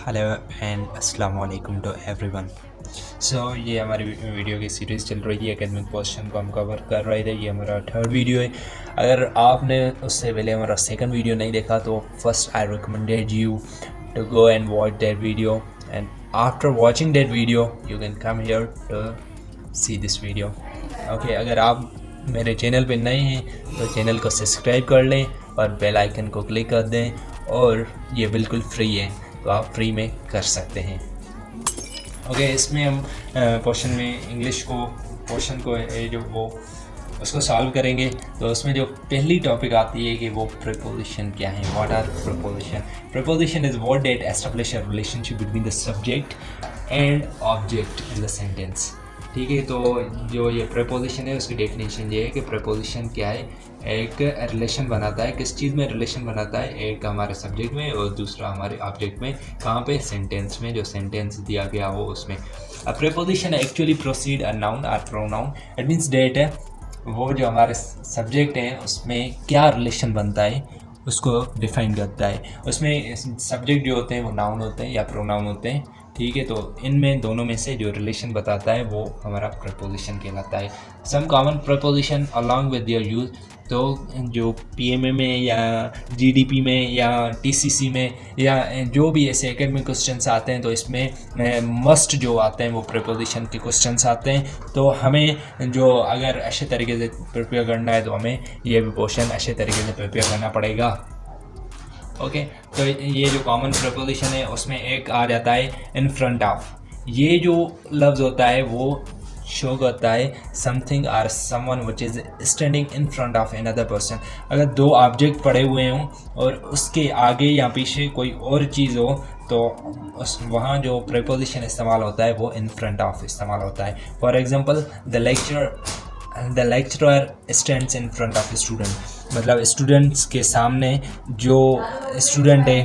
Hello and अस्सलाम वालेकुम to everyone. ये हमारी वीडियो की सीरीज़ चल रही है, एकेडमिक क्वेश्चन को हम कवर कर रहे थे। ये हमारा थर्ड वीडियो है। अगर आपने उससे पहले हमारा सेकंड वीडियो नहीं देखा तो first I recommended you to go and watch that video, and after watching that video you can come here to see this video. Okay, अगर आप मेरे चैनल पे नए हैं तो चैनल को सब्सक्राइब कर लें और बेल आइकन को क्लिक कर दें, और ये बिल्कुल फ्री है तो आप फ्री में कर सकते हैं। ओके, इसमें हम क्वेश्चन में इंग्लिश को क्वेश्चन को जो वो उसको सॉल्व करेंगे। तो उसमें जो पहली टॉपिक आती है कि वो प्रीपोजिशन क्या है। What are preposition? Preposition is word that establish a relationship between the subject and object in the sentence. ठीक है, तो जो ये प्रीपोजिशन है उसकी डेफिनेशन ये है कि प्रीपोजिशन क्या है, एक रिलेशन बनाता है। किस चीज़ में रिलेशन बनाता है? एक हमारे सब्जेक्ट में और दूसरा हमारे ऑब्जेक्ट में। कहाँ पे? सेंटेंस में, जो सेंटेंस दिया गया हो उसमें। अ preposition actually proceed a noun और प्रोनाउन। इट मीन्स डेट है वो जो हमारे सब्जेक्ट हैं उसमें क्या रिलेशन बनता है उसको डिफाइन करता है। उसमें सब्जेक्ट जो होते हैं वो नाउन होते हैं या प्रोनाउन होते हैं। ठीक है, तो इनमें दोनों में से जो रिलेशन बताता है वो हमारा प्रीपोजिशन कहलाता है। Some common preposition along with their use. तो जो पीएमए में या जीडीपी में या टीसीसी में या जो भी ऐसे एकेडमिक क्वेश्चंस आते हैं तो इसमें मस्ट जो आते हैं वो प्रीपोजिशन के क्वेश्चंस आते हैं। तो हमें जो अगर अच्छे तरीके से प्रिपेयर करना है तो हमें ये भी क्वेश्चन अच्छे तरीके से प्रिपेयर करना पड़ेगा। ओके, तो ये जो कॉमन प्रीपोजिशन है उसमें एक आ जाता है इन फ्रंट ऑफ। ये जो लफ्ज़ होता है वो शो करता है समथिंग और someone which is standing in front of another person. अगर दो ऑब्जेक्ट पड़े हुए हों और उसके आगे या पीछे कोई और चीज़ हो तो उस वहाँ जो प्रीपोजिशन इस्तेमाल होता है वो इन फ्रंट ऑफ इस्तेमाल होता है। For example the lecturer stands in front of student. मतलब स्टूडेंट्स के सामने जो स्टूडेंट है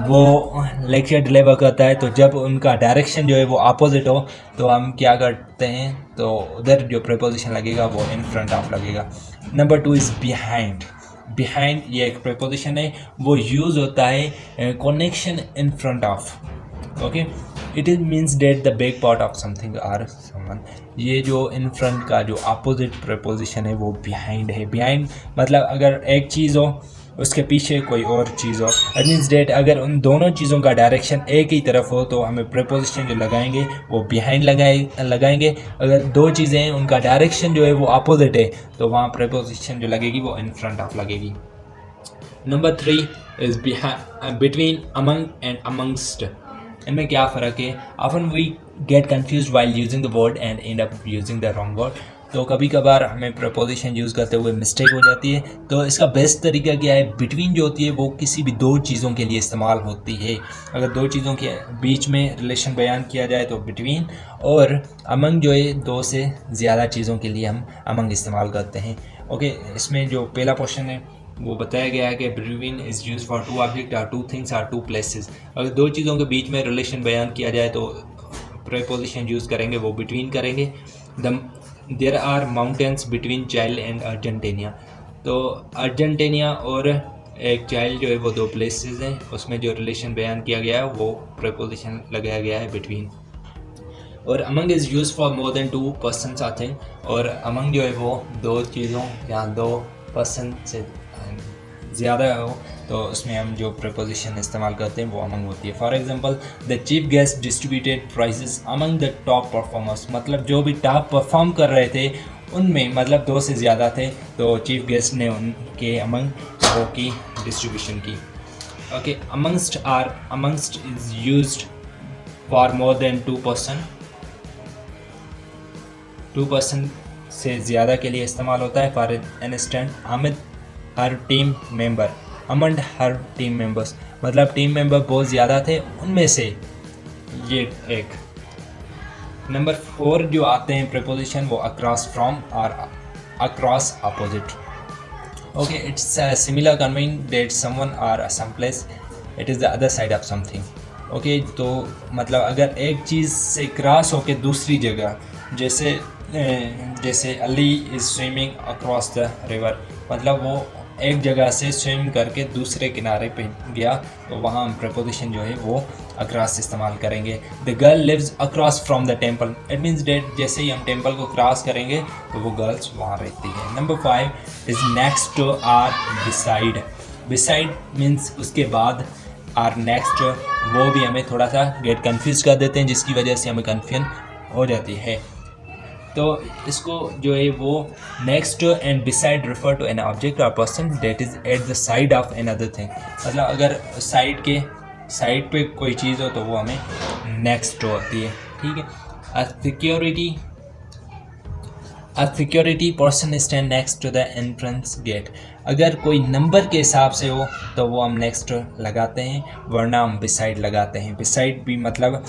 वो लेक्चर डिलीवर करता है, तो जब उनका डायरेक्शन जो है वो अपोजिट हो तो हम क्या करते हैं, तो उधर जो प्रीपोजिशन लगेगा वो इन फ्रंट ऑफ लगेगा। Number 2 is behind. बिहाइंड ये एक प्रीपोजिशन है, वो यूज़ होता है connection in front of. Okay, it is means that the back part of something or someone. ये जो इन फ्रंट का जो अपोजिट प्रीपोजिशन है वो बिहाइंड है। बिहाइंड मतलब अगर एक चीज़ हो उसके पीछे कोई और चीज़ हो, इट मीन्स डेट अगर उन दोनों चीज़ों का डायरेक्शन एक ही तरफ हो तो हमें प्रीपोजिशन जो लगाएंगे वो बिहाइंड लगाएंगे। अगर दो चीज़ें हैं उनका डायरेक्शन जो है वो अपोजिट है तो वहाँ प्रीपोजिशन जो लगेगी वो इन फ्रंट ऑफ लगेगी। Number 3 is between, among and amongst. इनमें क्या फ़र्क है? Often we get confuse while using the word and end up using the wrong word. तो कभी कभार हमें प्रपोजिशन यूज़ करते हुए मिस्टेक हो जाती है। तो इसका बेस्ट तरीका क्या है? बिटवीन जो होती है वो किसी भी दो चीज़ों के लिए इस्तेमाल होती है। अगर दो चीज़ों के बीच में रिलेशन बयान किया जाए तो बिटवीन, और अमंग जो है दो से ज़्यादा चीज़ों के लिए हम अमंग इस्तेमाल करते हैं। ओके, इसमें जो पहला क्वेश्चन है वो बताया गया है कि between is use for two object or two things or two places. अगर दो चीज़ों के बीच में रिलेशन बयान किया जाए तो प्रीपोजिशन यूज़ करेंगे वो बिटवीन करेंगे। There are mountains between child and Argentina. तो अर्जेंटीना और एक चाइल्ड जो है वो दो प्लेसेस हैं, उसमें जो रिलेशन बयान किया गया है वो प्रीपोजिशन लगाया गया है बिटवीन। और among is use for more than to persons I think. और अमंग जो है वो दो चीज़ों या दो पर्सन से ज़्यादा हो तो उसमें हम जो प्रीपोजिशन इस्तेमाल करते हैं वो अमंग होती है। For example the chief guest distributed prizes among the top performers. मतलब जो भी टॉप परफॉर्म कर रहे थे उनमें, मतलब दो से ज़्यादा थे तो चीफ गेस्ट ने उनके अमंग वो की डिस्ट्रीब्यूशन की। Okay, amongst is used for more than two person से ज़्यादा के लिए इस्तेमाल होता है। फॉर इंस्टेंट हामिद her team member, among her team members. मतलब टीम मेंबर बहुत ज़्यादा थे उनमें से ये एक। नंबर 4 जो आते हैं प्रीपोजिशन वो अक्रॉस फ्रॉम और across opposite. Okay, it's similar conveying that someone or some place it is the other side of something. Okay, तो मतलब अगर एक चीज़ से क्रॉस होके दूसरी जगह, जैसे Ali is swimming across the river, मतलब वो एक जगह से स्विम करके दूसरे किनारे पे गया तो वहाँ हम प्रपोजिशन जो है वो अक्रॉस इस्तेमाल करेंगे। The girl lives across from the temple, it means that जैसे ही हम टेम्पल को क्रॉस करेंगे तो वो गर्ल्स वहाँ रहती है। Number 5 is next to or beside. Beside means उसके बाद, आर नेक्स्ट वो भी हमें थोड़ा सा गेट कन्फ्यूज कर देते हैं जिसकी वजह से हमें कन्फ्यूजन हो जाती है। तो इसको जो है वो next and beside refer to an object or person that is at the side of an other thing. मतलब अगर साइड पे कोई चीज़ हो तो वो हमें नेक्स्ट होती है, ठीक है। A security person stand next to the entrance gate. अगर कोई नंबर के हिसाब से हो तो वो हम नेक्स्ट लगाते हैं, वरना हम बिसाइड लगाते हैं। बिसाइड भी मतलब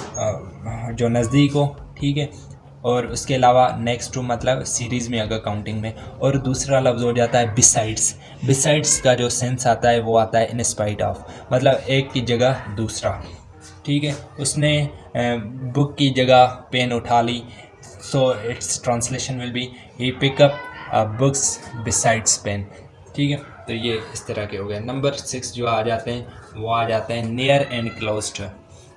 जो नज़दीक हो, ठीक है। और उसके अलावा नेक्स्ट टू मतलब सीरीज़ में अगर काउंटिंग में, और दूसरा लफ्ज़ हो जाता है बिसाइड्स। बिसाइड्स का जो सेंस आता है वो आता है इन स्पाइट ऑफ, मतलब एक की जगह दूसरा, ठीक है। उसने बुक की जगह पेन उठा ली, so it's translation will be he pick up books besides pen, ठीक है। तो ये इस तरह के हो गए। नंबर 6 जो आ जाते हैं वो आ जाते हैं near and close to.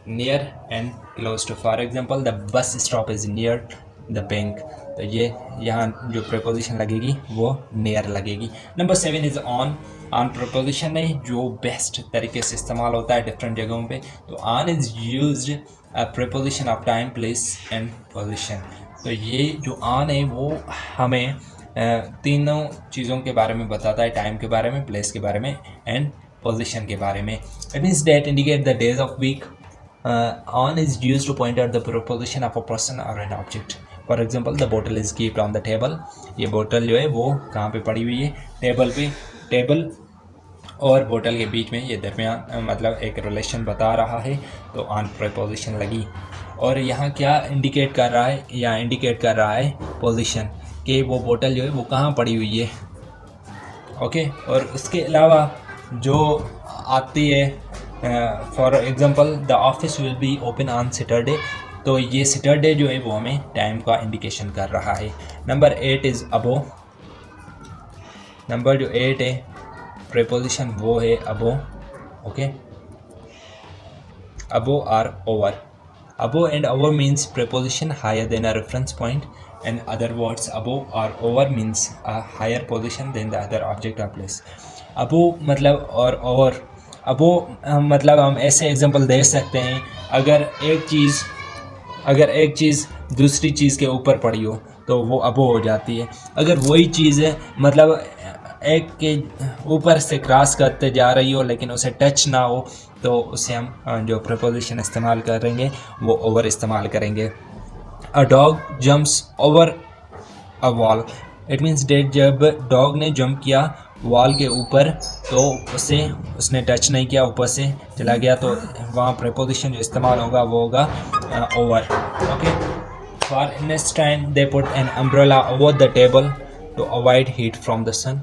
Near and close to, for example the bus stop is near the bank, तो ये यहाँ जो प्रपोजिशन लगेगी वो नियर लगेगी। Number 7 is on. On preposition है जो बेस्ट तरीके से इस्तेमाल होता है डिफरेंट जगहों पे। तो on is used a preposition of time, place and position. तो ये जो ऑन है वो हमें तीनों चीज़ों के बारे में बताता है, टाइम के बारे में, प्लेस के बारे में एंड पोजिशन के बारे में। It means that indicate the days of week. on is used to point out the proposition of a person or an object. For example, the bottle is kept on the table. ये बोतल जो है वो कहाँ पे पड़ी हुई है, टेबल पे। टेबल और बोतल के बीच में ये दरमियान मतलब एक रिलेशन बता रहा है, तो ऑन प्रपोजिशन लगी। और यहाँ क्या इंडिकेट कर रहा है, यहाँ इंडिकेट कर रहा है पोजिशन कि वो बोतल जो है वो कहाँ पड़ी हुई है, ओके। और उसके अलावा जो आती है for example the office will be open on Saturday, तो ये सैटरडे जो है वो हमें टाइम का इंडिकेशन कर रहा है। Number 8 is above. नंबर जो 8 है प्रीपोजिशन वो है above, okay. Above or over. Above and over means preposition higher than a reference point, and other words above or over means a higher position than the other object or place. above मतलब और over, above मतलब हम ऐसे example दे सकते हैं, अगर एक चीज़ दूसरी चीज़ के ऊपर पड़ी हो तो वो above हो जाती है। अगर वही चीज़ है मतलब एक के ऊपर से क्रॉस करते जा रही हो लेकिन उसे टच ना हो तो उसे हम जो प्रपोजिशन इस्तेमाल करेंगे वो ओवर इस्तेमाल करेंगे। A dog jumps over a wall. It means that जब डॉग ने जंप किया वॉल के ऊपर तो उसने टच नहीं किया, ऊपर से चला गया, तो वहाँ प्रपोजिशन जो इस्तेमाल होगा वो होगा over, okay. For instance, they put an umbrella over the table to avoid heat from the sun.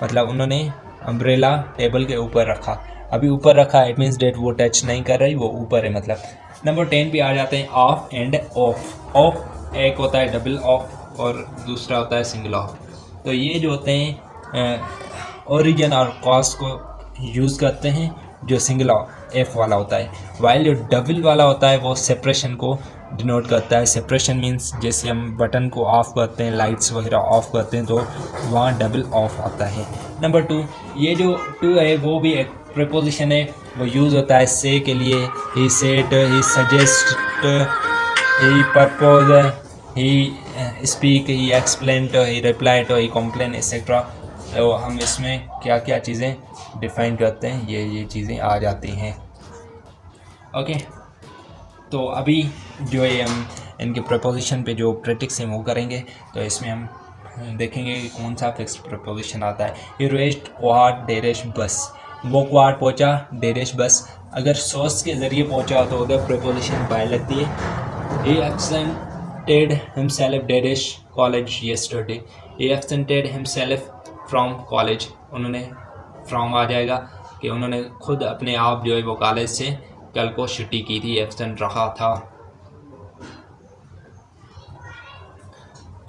मतलब उन्होंने अम्ब्रेला टेबल के ऊपर रखा, अभी ऊपर रखा, इट मीन्स डेट वो टच नहीं कर रही, वो ऊपर है मतलब। नंबर 10 पे आ जाते हैं ऑफ एंड ऑफ। ऑफ एक होता है डबल ऑफ और दूसरा होता है सिंगल ऑफ। तो ये जो होते हैं ओरिजिन और कॉज को यूज़ करते हैं जो सिंगल एफ वाला होता है, वाइल जो डबल वाला होता है वो सेपरेशन को डिनोट करता है। सेपरेशन मीन्स जैसे हम बटन को ऑफ़ करते हैं, लाइट्स वगैरह ऑफ़ करते हैं, तो वहाँ डबल ऑफ आता है। नंबर 2, ये जो 2 है वो भी एक प्रपोजिशन है, वो यूज़ होता है से के लिए। He said, he suggest, he propose, he speak, he explain, he reply, he complain etcetera. तो हम इसमें क्या क्या चीज़ें डिफ़ाइन करते हैं, ये चीज़ें आ जाती हैं, ओके। तो अभी जो है हम इनके प्रपोजिशन पे जो प्रैक्टिस है वो करेंगे। तो इसमें हम देखेंगे कि कौन सा फिक्स्ड प्रपोजिशन आता है। ही रेस्ट क्वाड डेरेश बस, वो क्वाड पहुँचा, डेरेश बस। अगर सोर्स के ज़रिए पहुँचा तो उधर प्रपोजिशन बाय लगती है। ही एब्सेंटेड हिमसेल्फ डेरेश college yesterday, he absented himself from college, उन्होंने फ्रॉम आ जाएगा कि उन्होंने खुद अपने आप जो है वो कॉलेज से कल को छुट्टी की थी, एब्सेंट रहा था,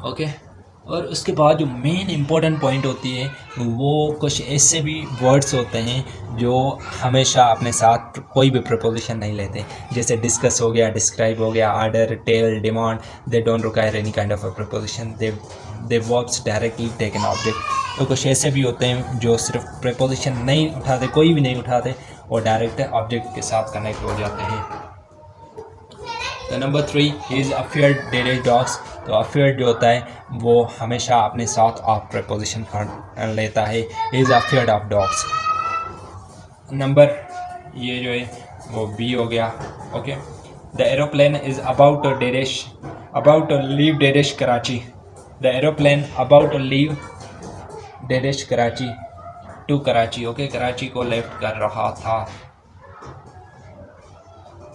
ओके। और उसके बाद जो मेन इंपॉर्टेंट पॉइंट होती है वो कुछ ऐसे भी वर्ड्स होते हैं जो हमेशा अपने साथ कोई भी प्रपोजिशन नहीं लेते, जैसे डिस्कस हो गया, डिस्क्राइब हो गया, order, tell, demand, they don't require any kind of a preposition, they verbs directly take an object. तो कुछ ऐसे भी होते हैं जो सिर्फ प्रपोजिशन नहीं उठाते, कोई भी नहीं उठाते, और डायरेक्ट ऑब्जेक्ट के साथ कनेक्ट हो जाते हैं। तो नंबर 3 इज़ अफेयर्ड डेरेज डॉग्स। तो अफेयर्ड जो होता है वो हमेशा अपने साथ ऑफ प्रपोजिशन लेता है, is afraid of dogs. Number ये जो है वो बी हो गया। Okay, the aeroplane is about to leave डेरेश Karachi. The aeroplane about to leave डेरेश कराची टू कराची। ओके, कराची को लेफ्ट कर रहा था।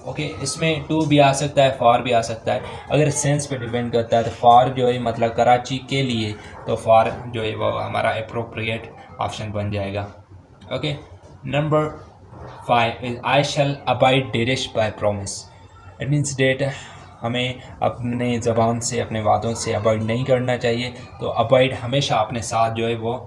ओके, इसमें टू भी आ सकता है, फॉर भी आ सकता है। अगर सेंस पे डिपेंड करता है तो फॉर जो है मतलब कराची के लिए, तो फॉर जो है वो हमारा अप्रोप्रिएट ऑप्शन बन जाएगा। Okay, number 5 is I shall abide डेरिश by promise. It means that हमें अपने ज़बान से, अपने वादों से अवॉइड नहीं करना चाहिए। तो अवॉइड हमेशा अपने साथ जो है वो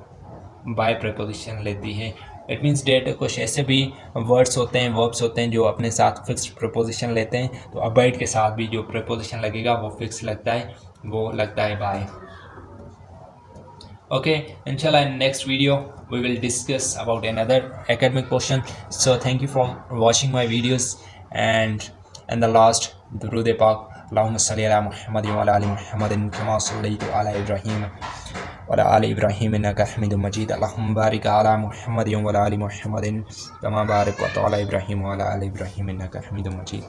बाय प्रपोजिशन लेती है। इट मीन्स डेट कुछ ऐसे भी वर्ड्स होते हैं, वर्ब्स होते हैं जो अपने साथ फिक्स प्रपोजिशन लेते हैं। तो अवॉइड के साथ भी जो प्रपोजिशन लगेगा वो फिक्स लगता है, वो लगता है bye. Okay, inshallah in next video we will discuss about another academic question. So thank you for watching my videos, and the last durood pak, Allahumma salli ala Muhammadin wa ala ali Muhammadin kama sallaita ala Ibrahim wa ala ali Ibrahim innaka Hamidum Majid. Allahumma barik ala Muhammadin wa ala ali Muhammadin kama barakta ala Ibrahim wa ala ali Ibrahim innaka Hamidum Majid.